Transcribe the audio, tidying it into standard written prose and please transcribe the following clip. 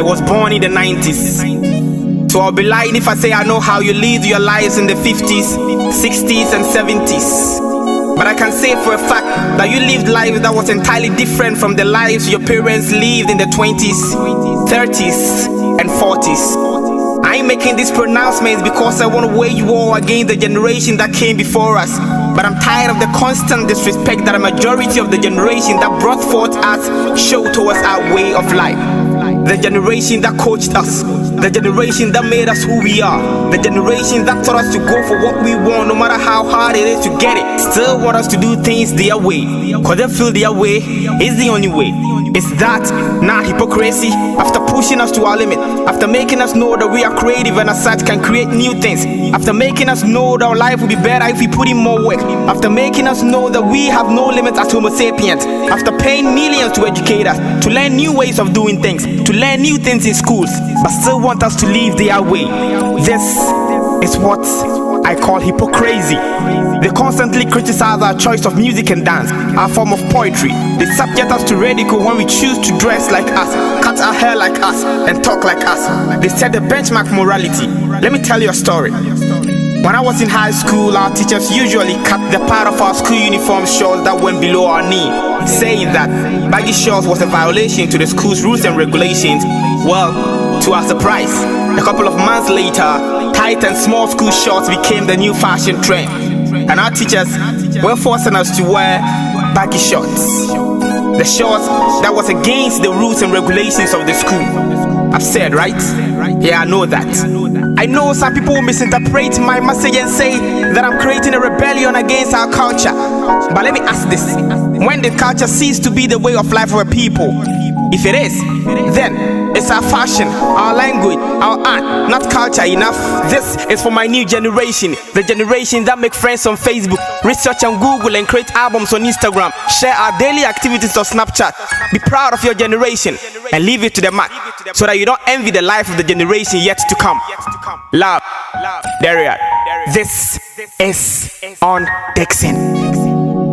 was born in the 90s. So I'll be lying if I say I know how you lived your lives in the 50s, 60s and 70s. But I can say for a fact that you lived lives that was entirely different from the lives your parents lived in the 20s, 30s and 40s. I ain't making these pronouncements because I want to weigh you all against the generation that came before us. But I'm tired of the constant disrespect that a majority of the generation that brought forth us show towards our way of life. The generation that coached us, the generation that made us who we are, the generation that taught us to go for what we want no matter how hard it is to get it, still want us to do things their way, cause they feel their way is the only way. It's that, not hypocrisy. After pushing us to our limit, after making us know that we are creative and as such can create new things, after making us know that our life will be better if we put in more work, after making us know that we have no limits as Homo sapiens, after paying millions to educate us, to learn new ways of doing things, to learn new things in schools, but still want us to live their way. This is what I call hypocrisy. They constantly criticize our choice of music and dance, our form of poetry. They subject us to ridicule when we choose to dress like us, cut our hair like us, and talk like us. They set the benchmark morality. Let me tell you a story. When I was in high school, our teachers usually cut the part of our school uniform shorts that went below our knee, saying that baggy shorts was a violation to the school's rules and regulations. Well, to our surprise, a couple of months later, tight and small school shorts became the new fashion trend, and our teachers were forcing us to wear baggy shorts. The shorts that was against the rules and regulations of the school. I've said, right? Yeah, I know that. I know some people will misinterpret my message and say that I'm creating a rebellion against our culture. But let me ask this. When did culture cease to be the way of life of a people? If it is, then it's our fashion, our language, our art, not culture enough. This is for my new generation, the generation that make friends on Facebook, research on Google and create albums on Instagram, share our daily activities on Snapchat. Be proud of your generation and leave it to the max, so that you don't envy the life of the generation yet to come. Love, Deriad. This is on Dixon.